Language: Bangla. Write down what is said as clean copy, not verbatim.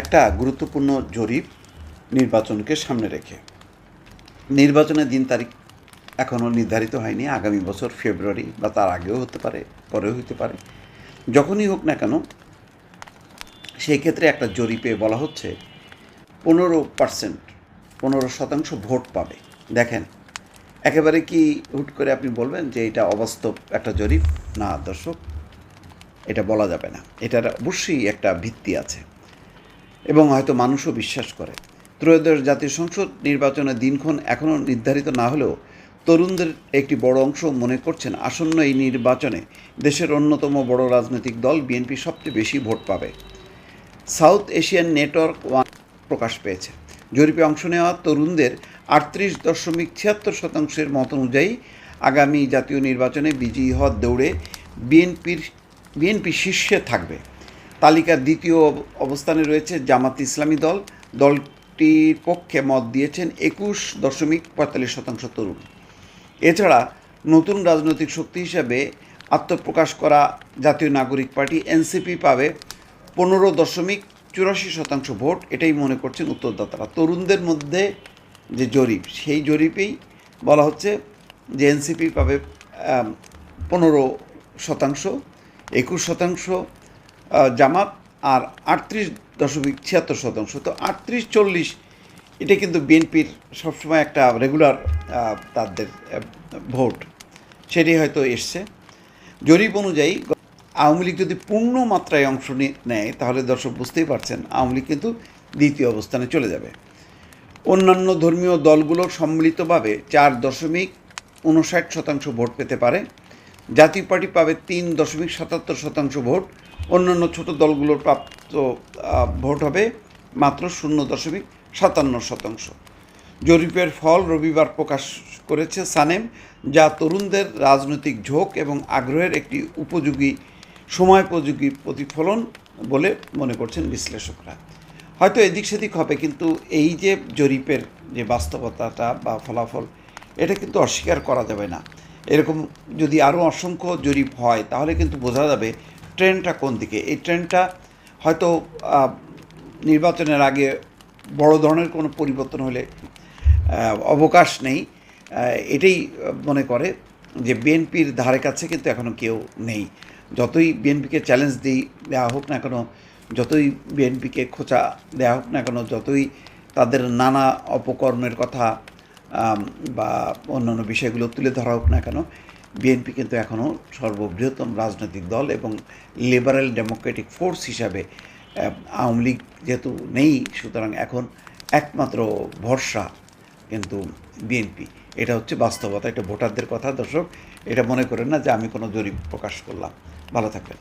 একটা গুরুত্বপূর্ণ জরিপ নির্বাচনকে সামনে রেখে। নির্বাচনের দিন তারিখ এখনও নির্ধারিত হয়নি। আগামী বছর ফেব্রুয়ারি বা তার আগেও হতে পারে, পরেও হতে পারে। যখনই হোক না কেন, সেই ক্ষেত্রে একটা জরিপে বলা হচ্ছে 15% ভোট পাবে। দেখেন, একেবারে কি হুট করে আপনি বলবেন যে এটা অবাস্তব একটা জরিপ? না দর্শক, এটা বলা যাবে না। এটার অবশ্যই একটা ভিত্তি আছে এবং হয়তো মানুষও বিশ্বাস করে। ত্রয়োদশ জাতীয় সংসদ নির্বাচনের দিনক্ষণ এখনও নির্ধারিত না হলেও তরুণদের একটি বড় অংশ মনে করছেন আসন্ন এই নির্বাচনে দেশের অন্যতম বড় রাজনৈতিক দল বিএনপি সবচেয়ে বেশি ভোট পাবে। সাউথ এশিয়ান নেটওয়ার্ক ওয়ান প্রকাশ পেয়েছে। জরিপে অংশ নেওয়া তরুণদের 38.76% মত অনুযায়ী আগামী জাতীয় নির্বাচনে বিজয়ী হওয়ার দৌড়ে বিএনপি শীর্ষে থাকবে। তালিকার দ্বিতীয় অবস্থানে রয়েছে জামাত ইসলামী দল। দলটির পক্ষে মত দিয়েছেন 21.45% তরুণ। এছাড়া নতুন রাজনৈতিক শক্তি হিসাবে আত্মপ্রকাশ করা জাতীয় নাগরিক পার্টি এনসিপি পাবে 15.84% ভোট। এটাই মনে করছেন উত্তরদাতারা। তরুণদের মধ্যে যে জরিপ, সেই জরিপেই বলা হচ্ছে যে এনসিপি পাবে 15%, 21% জামাত, আর 38.76%। তো 38-40 এটা কিন্তু বিএনপির সবসময় একটা রেগুলার তাদের ভোট, সেটাই হয়তো এসছে। জরিপ অনুযায়ী আওয়ামী লীগ যদি পূর্ণ মাত্রায় অংশ নেয়, তাহলে দর্শক বুঝতেই পারছেন আওয়ামী লীগ কিন্তু দ্বিতীয় অবস্থানে চলে যাবে। অন্যান্য ধর্মীয় দলগুলো সম্মিলিতভাবে 4.59% ভোট পেতে পারে। জাতীয় পার্টি পাবে 3.77% ভোট। অন্যান্য ছোট দলগুলোর প্রাপ্ত ভোট হবে মাত্র 0.57%। জরিপের ফল রবিবার প্রকাশ করেছে সানেম, যা তরুণদের রাজনৈতিক ঝোঁক এবং আগ্রহের একটি সময়োপযোগী প্রতিফলন বলে মনে করছেন বিশ্লেষকরা। হয়তো এদিক সেদিক হবে, কিন্তু এই যে জরিপের যে বাস্তবতাটা বা ফলাফল, এটা কিন্তু অস্বীকার করা যাবে না। এরকম যদি আরও অসংখ্য জরিপ হয়, তাহলে কিন্তু বোঝা যাবে ট্রেন্ডটা কোন দিকে। এই ট্রেন্ডটা হয়তো নির্বাচনের আগে বড় ধরনের কোনো পরিবর্তন হলে অবকাশ নেই। এটাই মনে করে যে বিএনপির ধারে কাছে কিন্তু এখনও কেউ নেই। যতই বিএনপিকে চ্যালেঞ্জ দেওয়া হোক না কেন, যতই বিএনপিকে খোঁচা দেওয়া হোক না কেন, যতই তাদের নানা অপকর্মের কথা বা অন্যান্য বিষয়গুলো তুলে ধরা হোক না কেন, বিএনপি কিন্তু এখনও সর্ববৃহত্তম রাজনৈতিক দল এবং লিবারেল ডেমোক্রেটিক ফোর্স হিসাবে আওয়ামী লীগ যেহেতু নেই, সুতরাং এখন একমাত্র ভরসা কিন্তু বিএনপি। এটা হচ্ছে বাস্তবতা, এটা ভোটারদের কথা। দর্শক, এটা মনে করেন না যে আমি কোনো জরিপ প্রকাশ করলাম। ভালো থাকবেন।